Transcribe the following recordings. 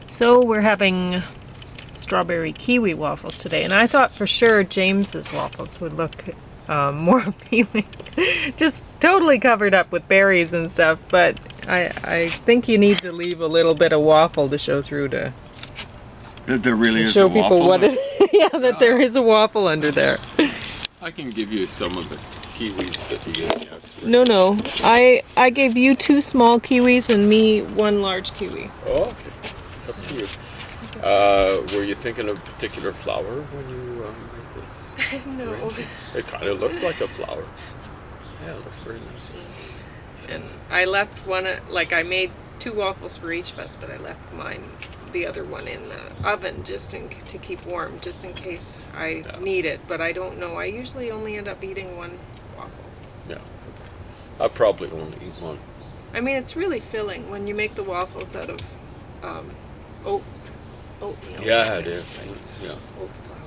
So we're having strawberry kiwi waffles today, and I thought for sure James's waffles would look more appealing. Just totally covered up with berries and stuff, but I think you need to leave a little bit of waffle to show through to That there really is show a people waffle. what it that there is a waffle under there. I can give you some of the kiwis that you get in the expert. No. I gave you 2 small kiwis and me 1 large kiwi. Oh, okay. It's up to you. Were you thinking of a particular flower when you made this? No. arrangement? It kind of looks like a flower. Yeah, it looks very nice. And I left one, like I made 2 waffles for each of us, but I left the other one in the oven to keep warm, just in case I need it. But I don't know. I usually only end up eating 1 waffle. Yeah. I probably only eat 1. I mean, it's really filling when you make the waffles out of oatmeal. Yeah, it is. Yeah. Oat flour.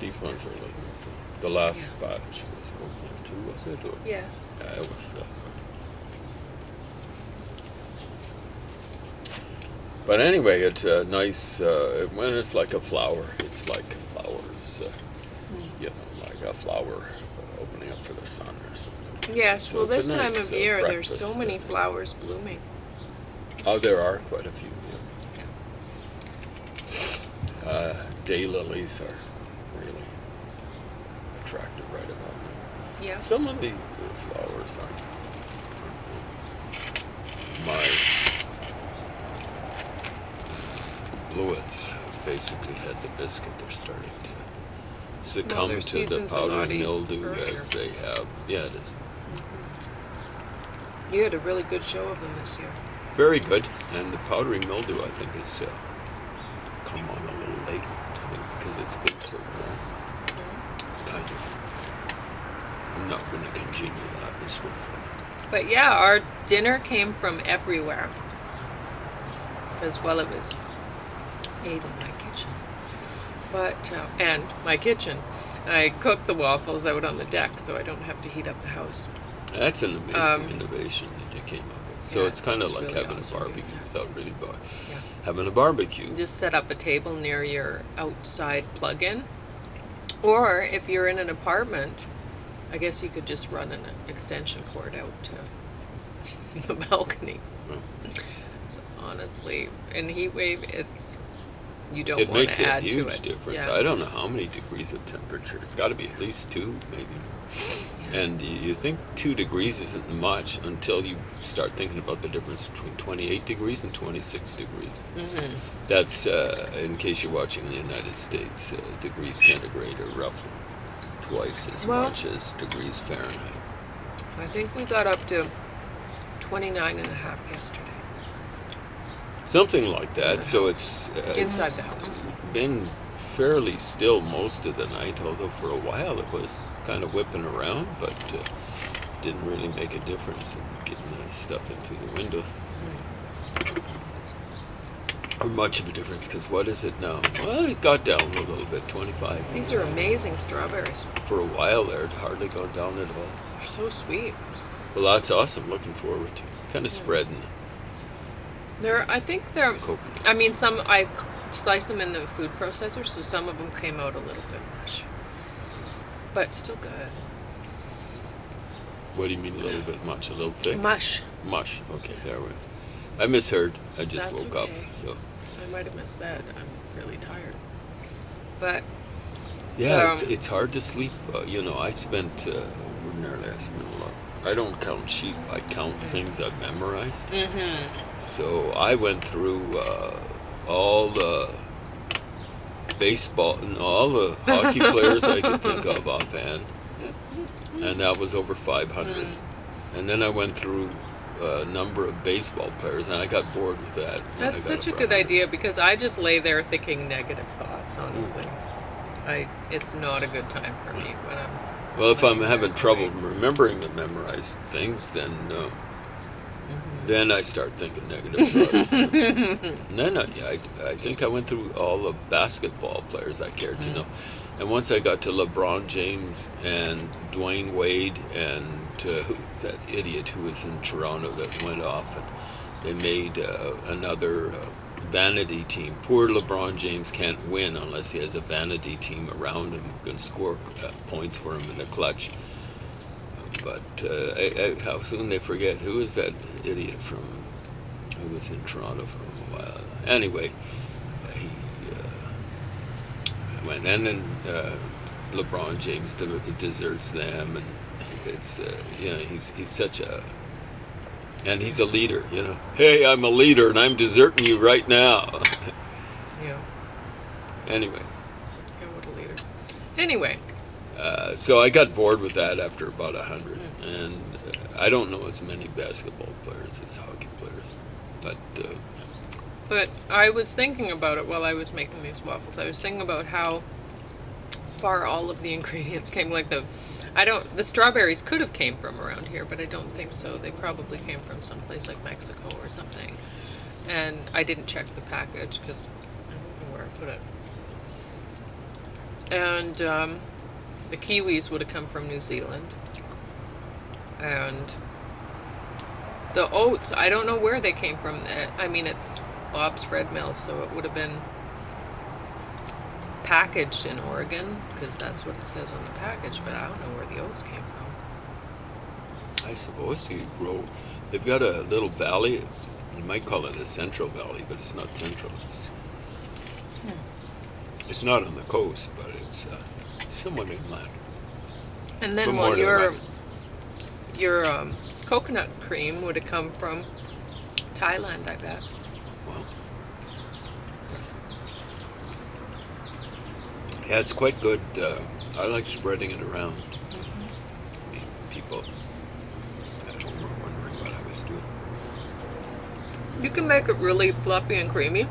These ones are a little more fun. The last batch was oatmeal too, was it? Or? Yes. Yeah, it was. But anyway, it's nice. When it's like a flower, it's like flowers. You know, like a flower opening up for the sun or something. Yes. So well, it's a this nice, time of year, there's breakfast, so many I think. flowers blooming. Oh, there are quite a few. Yeah. Daylilies are really attractive right about now. Yeah. Some of the flowers aren't. My bluets basically had the biscuit. They're starting to succumb their to the season's a powdery lot mildew earlier. as they have. Yeah, it is. You had a really good show of them this year. Very good. And the powdery mildew, I think, has come on a little later. I think because it's been so warm. It's kind of not been a congenial atmosphere for them. But yeah, our dinner came from everywhere. As well, it was made in my kitchen. But, and my kitchen. I cooked the waffles out on the deck so I don't have to heat up the house. That's an amazing innovation that you came up with. So Yeah, it's kind of it's like really having awesome. a barbecue without really Yeah. having a barbecue. Just set up a table near your outside plug-in. Or if you're in an apartment, I guess you could just run an extension cord out to the balcony. So honestly, in heat wave, you don't It want makes to a add to huge it. difference. Yeah. I don't know how many degrees of temperature. It's got to be at least 2, maybe. Yeah. And you think 2 degrees isn't much until you start thinking about the difference between 28 degrees and 26 degrees. Mm-hmm. That's, in case you're watching in the United States, degrees centigrade are roughly twice as much as degrees Fahrenheit. I think we got up to 29 and a half yesterday. Something like that. So it's Inside the house. been fairly still most of the night, although for a while it was kind of whipping around, but didn't really make a difference in getting the stuff in through the windows. Or much of a difference, because what is it now? Well, it got down a little bit, 25. These are amazing strawberries. For a while there, it hardly gone down at all. They're so sweet. Well, that's awesome. Looking forward to kind of spreading I think they're, coconut. I mean, I sliced them in the food processor, so some of them came out a little bit mush. But still good. What do you mean a little bit much? A little thick? Mush. Mush. Okay, there we go. I misheard. I just That's woke up. okay. So I might have missaid. I'm really tired. But yeah, it's hard to sleep. I spent ordinarily I spend a lot. I don't count sheep. I count things I've memorized. Mm-hmm. So I went through all the baseball and all the hockey players I could think of offhand, and that was over 500. And then I went through a number of baseball players, and I got bored with that. That's such a good idea, because I just lay there thinking negative thoughts, honestly. It's not a good time for me when I'm... Well, if I'm having trouble remembering the memorized things, then I start thinking negative thoughts. And then I think I went through all the basketball players I cared to know. And once I got to LeBron James and Dwayne Wade and that idiot who was in Toronto that went off, and they made another vanity team. Poor LeBron James can't win unless he has a vanity team around him who can score points for him in the clutch. But how soon they forget, who is that idiot from, who was in Toronto for a while. Anyway, he went, and then LeBron James deserts them, and it's he's such a, and he's a leader. Hey, I'm a leader, and I'm deserting you right now. Yeah. Anyway. Yeah, what a leader. Anyway. So I got bored with that after about 100, and I don't know as many basketball players as hockey players, But I was thinking about it while I was making these waffles. I was thinking about how far all of the ingredients came. Like the strawberries could have came from around here, but I don't think so. They probably came from someplace like Mexico or something. And I didn't check the package because I don't know where I put it. And the kiwis would have come from New Zealand. And the oats, I don't know where they came from. I mean, it's Bob's Red Mill, so it would have been packaged in Oregon, because that's what it says on the package, but I don't know where the oats came from. I suppose you grow, they've got a little valley, you might call it a Central Valley, but it's not central. It's not on the coast, but it's somewhat inland. And then your coconut cream would have come from Thailand, I bet. Well, yeah, it's quite good. I like spreading it around. People at home were wondering what I was doing. You can make it really fluffy and creamy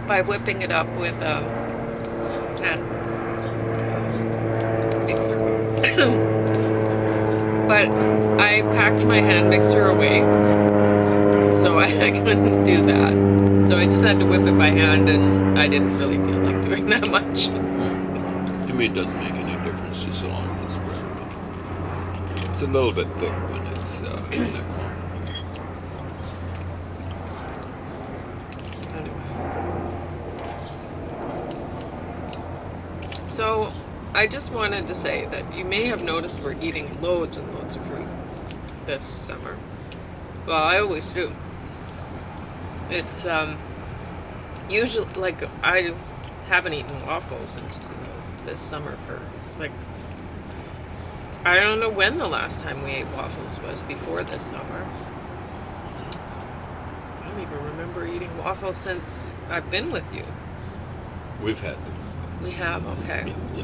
by whipping it up with a hand mixer. But I packed my hand mixer away, so I couldn't do that. So I just had to whip it by hand, and I didn't really feel like doing that much. To me, it doesn't make any difference, just as long as it's spread around. It's a little bit thick when it's in a clump. So I just wanted to say that you may have noticed we're eating loads and loads of fruit this summer. Well, I always do. It's usually, like, I haven't eaten waffles this summer for, like, I don't know when the last time we ate waffles was before this summer. I don't even remember eating waffles since I've been with you. We've had them. We have, okay. Yeah.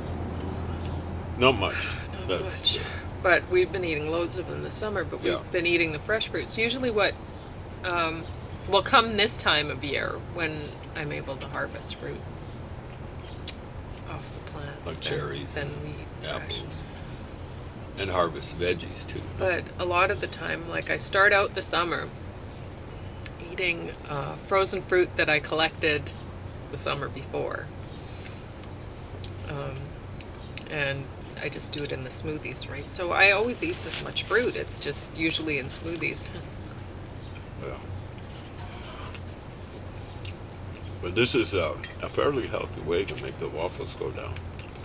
Not much. Not much. But we've been eating loads of them this summer, but we've been eating the fresh fruits. Usually what will come this time of year when I'm able to harvest fruit off the plants. Like cherries. Then we eat apples. fresh. And harvest veggies too. But a lot of the time, like, I start out the summer eating frozen fruit that I collected the summer before. And I just do it in the smoothies, right? So I always eat this much fruit. It's just usually in smoothies. Yeah. But this is a fairly healthy way to make the waffles go down.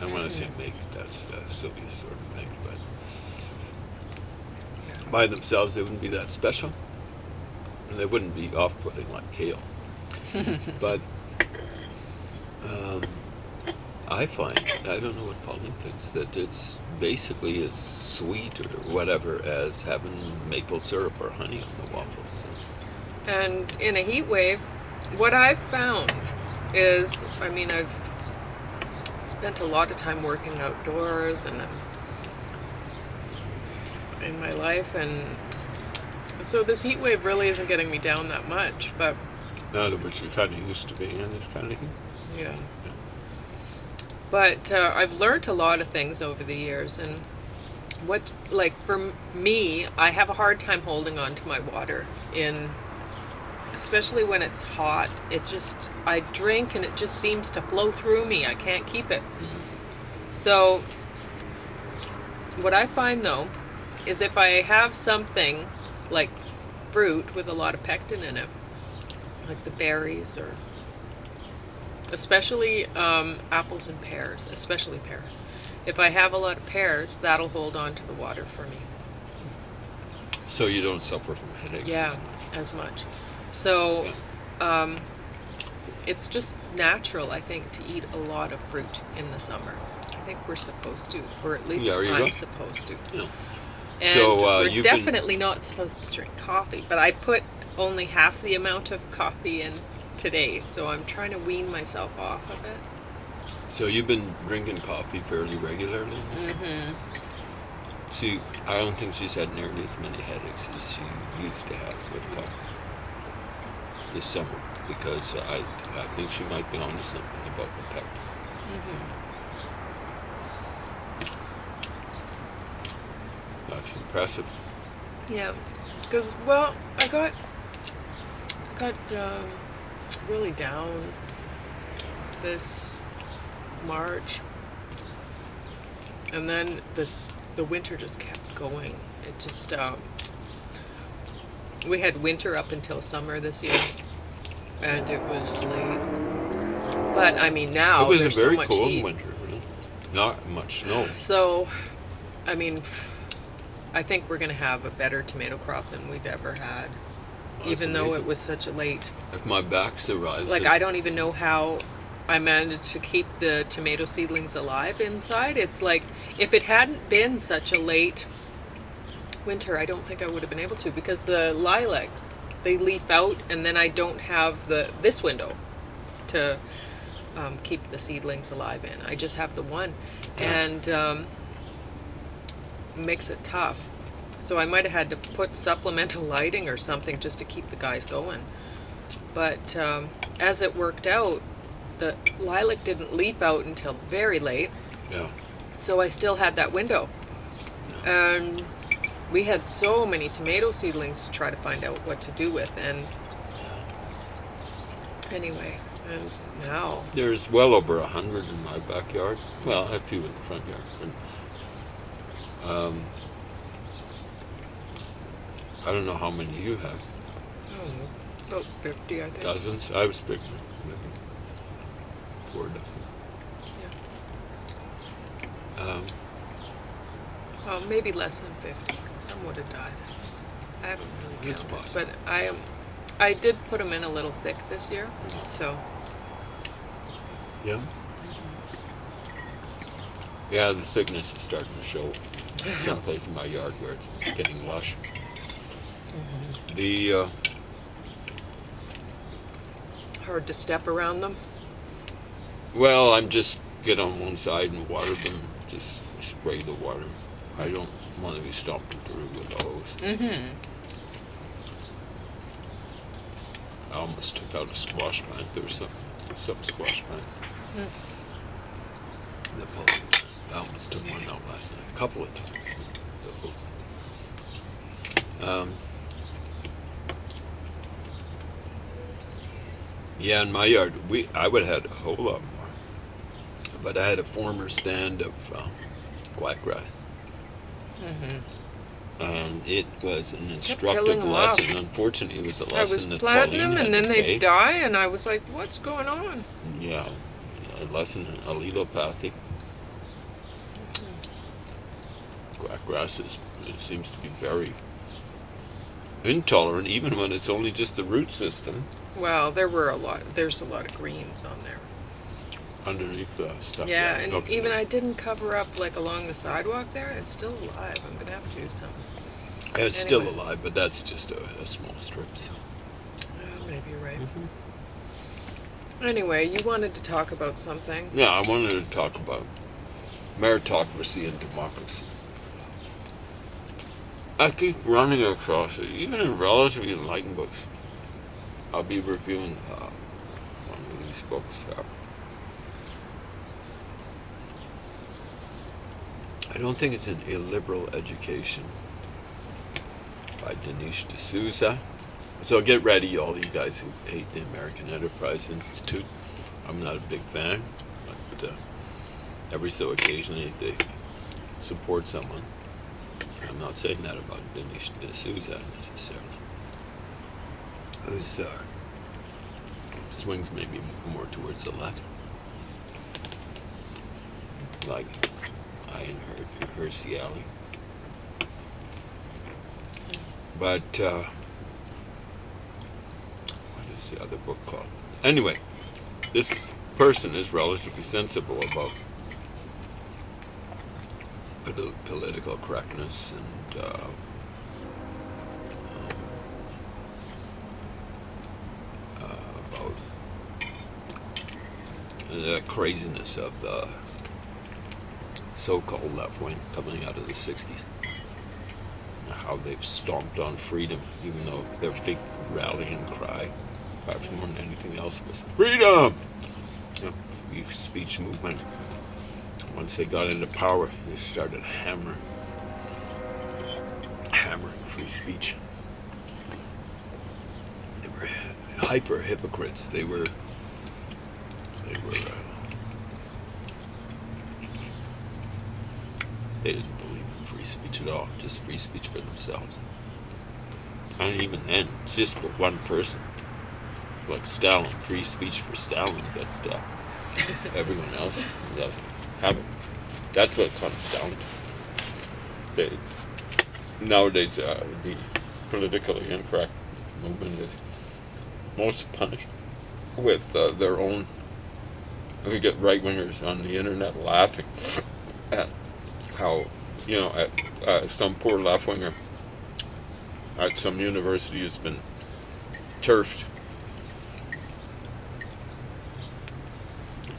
And when I say make, that's a silly sort of thing. But by themselves, they wouldn't be that special. And they wouldn't be off-putting like kale. But I find, I don't know what Pauline thinks, that it's basically as sweet or whatever as having maple syrup or honey on the waffles. And in a heat wave, what I've found is, I mean, I've spent a lot of time working outdoors and in my life, and so this heat wave really isn't getting me down that much, but Now that which you kind of used to be in this kind of heat. yeah. But I've learned a lot of things over the years, and for me, I have a hard time holding on to my water especially when it's hot. I drink and it just seems to flow through me. I can't keep it. So what I find though is if I have something like fruit with a lot of pectin in it, like the berries, or especially apples and pears, especially pears. If I have a lot of pears, that'll hold on to the water for me. So you don't suffer from headaches Yeah, as much. as much. So Yeah. it's just natural, I think, to eat a lot of fruit in the summer. I think we're supposed to, or at least There you I'm go. supposed to. Yeah. And So, we're you've been definitely not supposed to drink coffee, but I put only half the amount of coffee in today, so I'm trying to wean myself off of it. drinking coffee fairly regularly. Mm-hmm. See, I don't think she's had nearly as many headaches as she used to have with coffee this summer, because I think she might be onto something about the pectin. Mm-hmm. That's impressive. Yeah, because, well, I got really down this March, and then the winter just kept going. It just we had winter up until summer this year, and it was late. But I mean, It now was a there's so very much cold heat. winter, really. Not much snow. So, I mean, I think we're gonna have a better tomato crop than we've ever had, That's even though it amazing. was such a late. If my back survives Like, it, I don't even know how I managed to keep the tomato seedlings alive inside. It's like, if it hadn't been such a late winter, I don't think I would have been able to, because the lilacs, they leaf out, and then I don't have this window to keep the seedlings alive in. I just have the one, and makes it tough. So I might have had to put supplemental lighting or something just to keep the guys going. But as it worked out, the lilac didn't leaf out until very late, yeah, so I still had that window. And we had so many tomato seedlings to try to find out what to do with. And anyway, and now, there's well over 100 in my backyard. Well, I have a few in the front yard. And, I don't know how many you have. I don't know, about 50, I think. Dozens? I was bigger. Maybe 4 dozen. Well, maybe less than 50. Some would have died. I haven't really It's counted, possible. but I did put them in a little thick this year, so. Yeah. Yeah, the thickness is starting to show someplace in my yard where it's getting lush. The Hard to step around them. well, I'm just get on one side and water them. Just spray the water. I don't want to be stomping through with a hose. Mm-hmm. I almost took out a squash plant. There was some squash plants. The bullet. I almost took one out last night. A couple of times. Yeah, in my yard, I would have had a whole lot more. But I had a former stand of quackgrass. Mm-hmm. And it was an killing instructive them off. lesson. Unfortunately, it was a I was lesson that planting Pauline them, had and then to they'd pay. die, and I was like, what's going on? Yeah, a lesson in allelopathy. Quackgrass it seems to be very intolerant, even when it's only just the root system Well, there's a lot of greens on there. underneath the stuff. Yeah, and okay. even I didn't cover up, like, along the sidewalk there. It's still alive. I'm gonna have to do something. It's Anyway. still alive, but that's just a small strip. So. Maybe you're right. Anyway, you wanted to talk about something. Yeah, I wanted to talk about meritocracy and democracy. I keep running across it, even in relatively enlightened books. I'll be reviewing one of these books. I don't think it's an illiberal education by Dinesh D'Souza. So get ready, all you guys who hate the American Enterprise Institute. I'm not a big fan, but every so occasionally they support someone. I'm not saying that about Dinesh D'Souza necessarily. whose swings maybe more towards the left, like I and her Alley. But what is the other book called? Anyway, this person is relatively sensible about political correctness and about the craziness of the so-called left wing coming out of the 60s. How they've stomped on freedom, even though their big rallying cry, perhaps more than anything else, was freedom! The free speech movement. Once they got into power, they started hammering free speech. They were hyper hypocrites. They didn't believe in free speech at all, just free speech for themselves. And even then, just for one person, like Stalin, free speech for Stalin, but everyone else doesn't have it. That's what it comes down to. Nowadays, the politically incorrect movement is most punished with their own. We get right-wingers on the internet laughing at how, at some poor left-winger at some university has been turfed.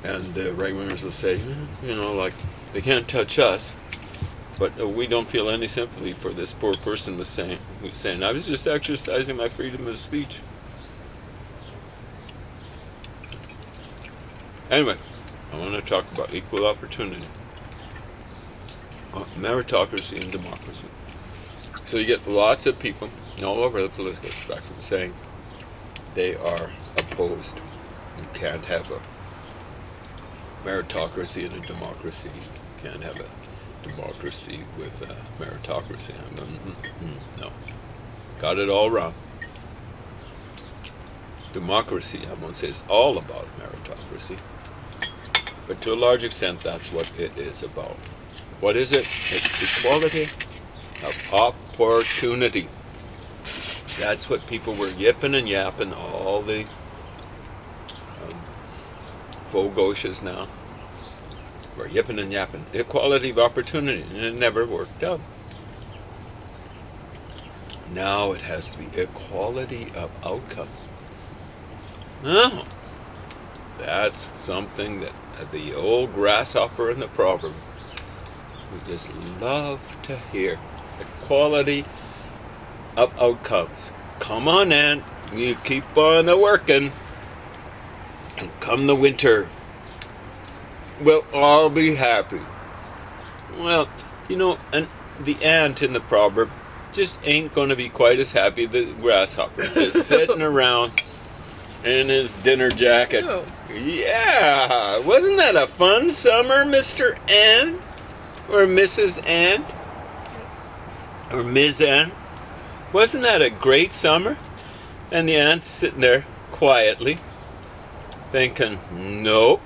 And the right-wingers will say, like, they can't touch us, but we don't feel any sympathy for this poor person who's saying, I was just exercising my freedom of speech. Anyway, I want to talk about equal opportunity. Meritocracy and democracy. So you get lots of people all over the political spectrum saying they are opposed. You can't have a meritocracy and a democracy. You can't have a democracy with a meritocracy. No. Got it all wrong. Democracy, I won't say, is all about meritocracy, but to a large extent that's what it is about. What is it? It's equality of opportunity. That's what people were yipping and yapping, all the faux gauches now. We're yipping and yapping. Equality of opportunity, and it never worked out. Now it has to be equality of outcomes. Oh, that's something that the old grasshopper in the proverb we just love to hear. Equality of outcomes. Come on, Ant. You keep on working. And come the winter, we'll all be happy. Well, and the ant in the proverb just ain't going to be quite as happy as the grasshopper. He's just sitting around in his dinner jacket. Oh. Yeah, wasn't that a fun summer, Mr. Ant? Or Mrs. Ant? Or Ms. Ant? Wasn't that a great summer? And the ant's sitting there quietly, thinking, nope,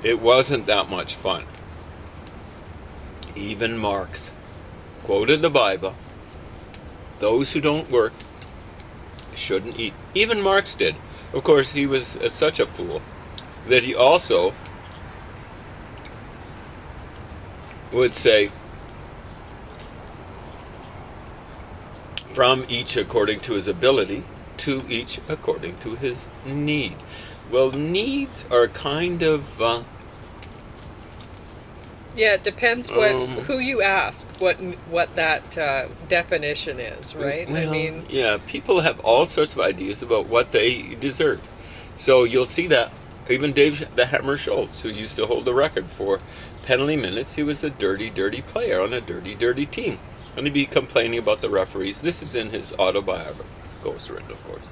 it wasn't that much fun. Even Marx quoted the Bible, those who don't work shouldn't eat. Even Marx did. Of course, he was such a fool that he also would say, from each according to his ability, to each according to his need. Well, needs are kind of yeah, it depends who you ask, what that definition is, right? Well, yeah, people have all sorts of ideas about what they deserve. So you'll see that even Dave the Hammer Schultz, who used to hold the record for penalty minutes, he was a dirty player on a dirty team. And he'd be complaining about the referees. This is in his autobiography. Ghostwritten, of course.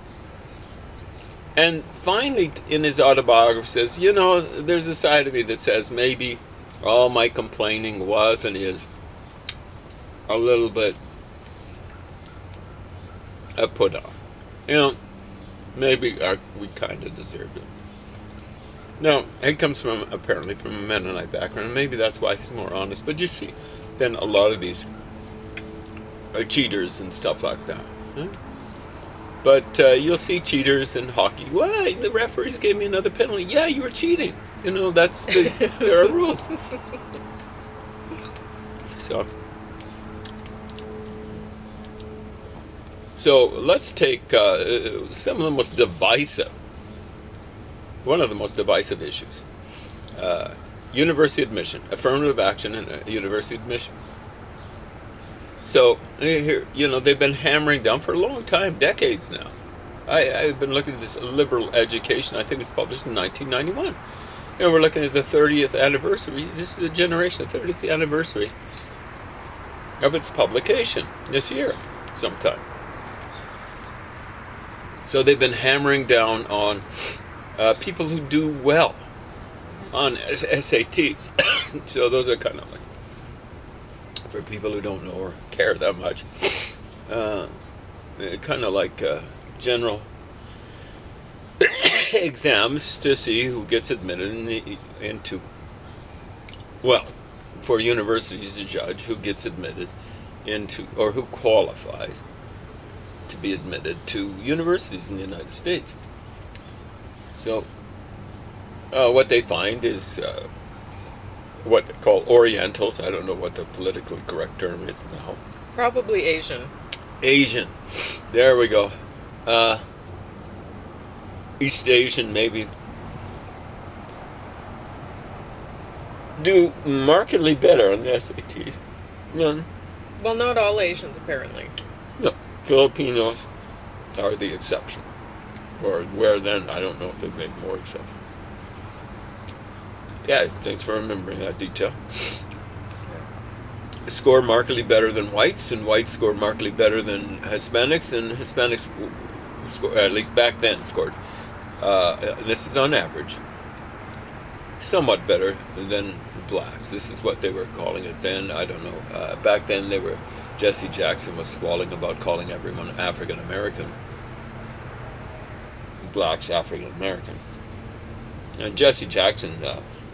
And finally, in his autobiography, says, there's a side of me that says maybe all my complaining was and is a little bit put on. Maybe we kind of deserved it. Now, it comes apparently from a Mennonite background, and maybe that's why he's more honest. But you see, then a lot of these are cheaters and stuff like that. Huh? But you'll see cheaters in hockey. Why? The referees gave me another penalty. Yeah, you were cheating. There are rules. So let's take some of the most divisive, one of the most divisive issues. University admission, affirmative action and university admission. So here, they've been hammering down for a long time, decades now. I've been looking at this liberal education. I think it was published in 1991. And we're looking at the 30th anniversary. This is a generation, the 30th anniversary of its publication this year sometime. So they've been hammering down on people who do well on SATs. So those are kind of like, for people who don't know or care that much, kind of like general exams to see who gets admitted into, well, for universities to judge who gets admitted into, or who qualifies to be admitted to universities in the United States. So what they find is what they call Orientals. I don't know what the politically correct term is now. Probably Asian. Asian. There we go. East Asian, maybe. Do markedly better on the SATs. None. Well, not all Asians, apparently. No. Filipinos are the exception. Or where then, I don't know if they've made more exceptions. Yeah, thanks for remembering that detail. Score markedly better than whites, and whites score markedly better than Hispanics, and Hispanics, at least back then, scored, this is on average, somewhat better than blacks. This is what they were calling it then. I don't know. Back then, Jesse Jackson was squalling about calling everyone African American. Blacks African American. And Jesse Jackson,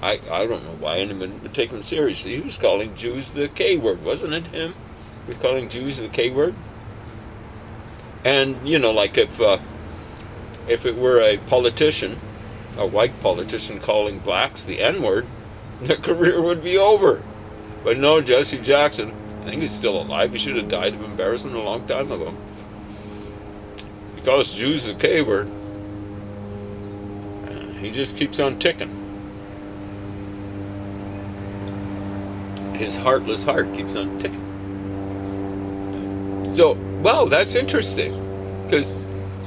I don't know why anyone would take him seriously. He was calling Jews the K word, wasn't it him? He was calling Jews the K word. And, like if it were a politician, a white politician calling blacks the N word, their career would be over. But no, Jesse Jackson, I think he's still alive. He should have died of embarrassment a long time ago. He calls Jews the K word. He just keeps on ticking. His heartless heart keeps on ticking. So, wow, that's interesting. Because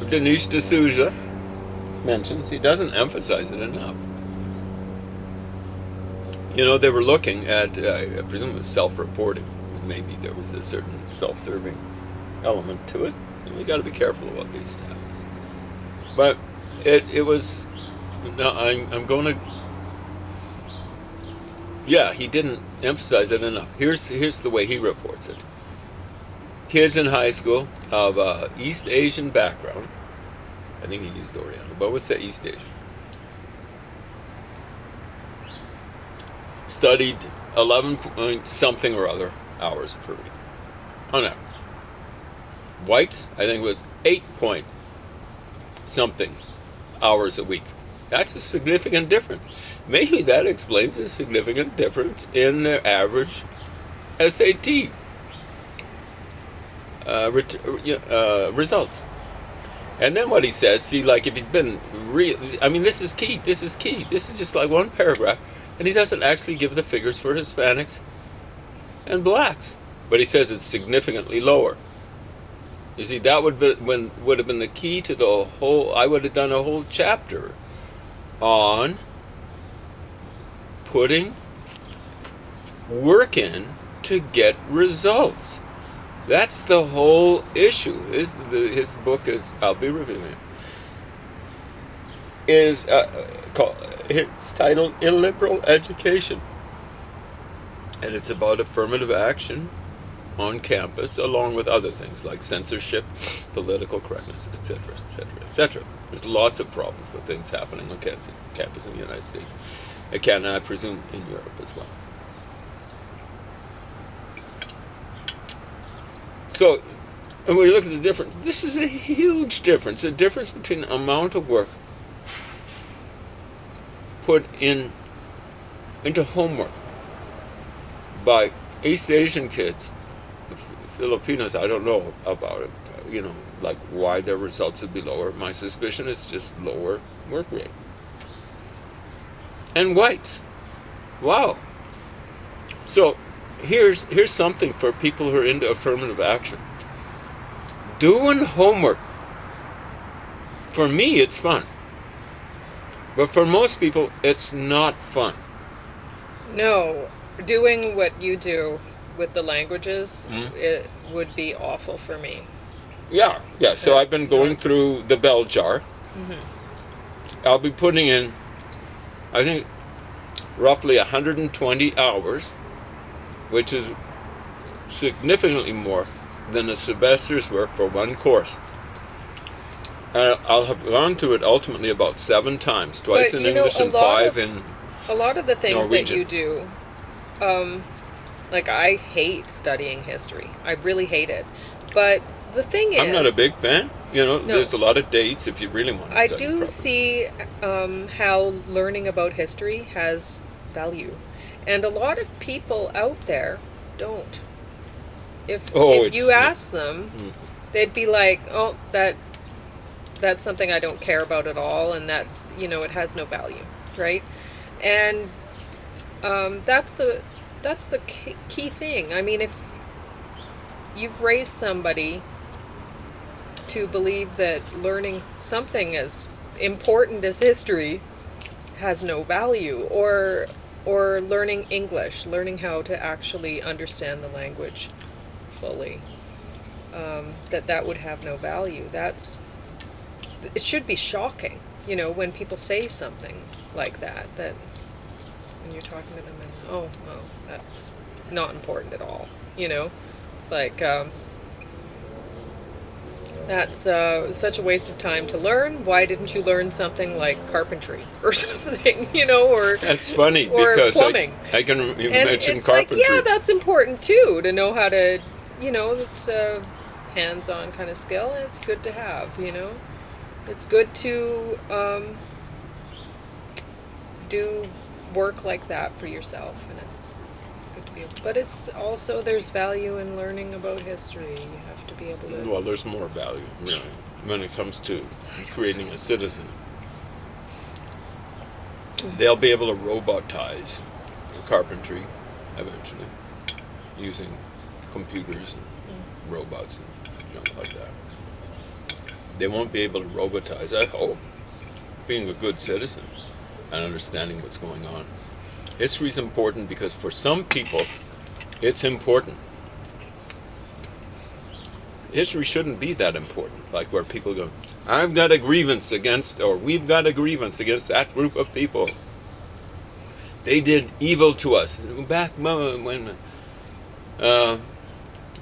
Dinesh D'Souza mentions, he doesn't emphasize it enough. They were looking at, I presume it was self-reporting. Maybe there was a certain self-serving element to it. We got to be careful about these stuff. But it was, no, I'm going to, yeah, he didn't emphasize it enough. Here's the way he reports it. Kids in high school of East Asian background, I think he used Oriental, but we'll say East Asian, studied 11 point something or other hours per week on average. Whites, I think, was 8 point something hours a week. That's a significant difference. Maybe that explains the significant difference in their average SAT results. And then what he says, see, like if he'd been this is key. This is just like one paragraph. And he doesn't actually give the figures for Hispanics and blacks. But he says it's significantly lower. You see, that would have been the key to the whole. I would have done a whole chapter on putting work in to get results. That's the whole issue. His book is, I'll be reviewing it, is it's titled Illiberal Education. And it's about affirmative action on campus, along with other things like censorship, political correctness, etc., etc., etc. There's lots of problems with things happening on campus in the United States. And I presume in Europe as well. So, and we look at the difference. This is a huge difference. A difference between the amount of work put into homework by East Asian kids. Filipinos, I don't know about it. Like why their results would be lower. My suspicion is just lower work rate. And whites. Wow. So here's something for people who are into affirmative action. Doing homework, for me, it's fun. But for most people, it's not fun. No, doing what you do with the languages, it would be awful for me. Yeah. So I've been going through the bell jar. I'll be putting in, I think, roughly 120 hours, which is significantly more than a semester's work for one course. And I'll have gone through it ultimately about 7 times, twice in English and 5 in a lot of the things Norwegian. that you do, like I hate studying history. I really hate it. But the thing is, I'm not a big fan. There's a lot of dates if you really want to study I do properly. see how learning about history has value. And a lot of people out there don't. If you ask them, they'd be like, "Oh, that's something I don't care about at all, and that it has no value," right? And that's the key thing. I mean, if you've raised somebody to believe that learning something as important as history has no value, or learning English, learning how to actually understand the language fully, that would have no value. It should be shocking, when people say something like that when you're talking to them and, that's not important at all, It's like, that's such a waste of time to learn. Why didn't you learn something like carpentry or something, or... That's funny, or because plumbing. I can mention it's carpentry. Like, yeah, that's important too, to know how to, it's a hands-on kind of skill, and it's good to have, It's good to do work like that for yourself, and it's good to be able. But it's also, there's value in learning about history. You have to be able to. Well, there's more value, really, when it comes to creating a citizen. They'll be able to robotize carpentry eventually, using computers and robots and junk like that. They won't be able to robotize, I hope, being a good citizen and understanding what's going on. History is important because for some people, it's important. History shouldn't be that important, like where people go, I've got a grievance against, or we've got a grievance against that group of people. They did evil to us. Back when,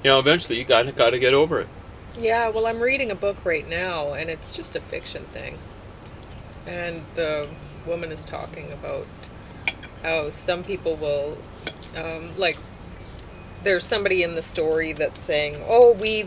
eventually you got to get over it. Yeah, well, I'm reading a book right now, and it's just a fiction thing. And the woman is talking about how some people will, like, there's somebody in the story that's saying, oh, we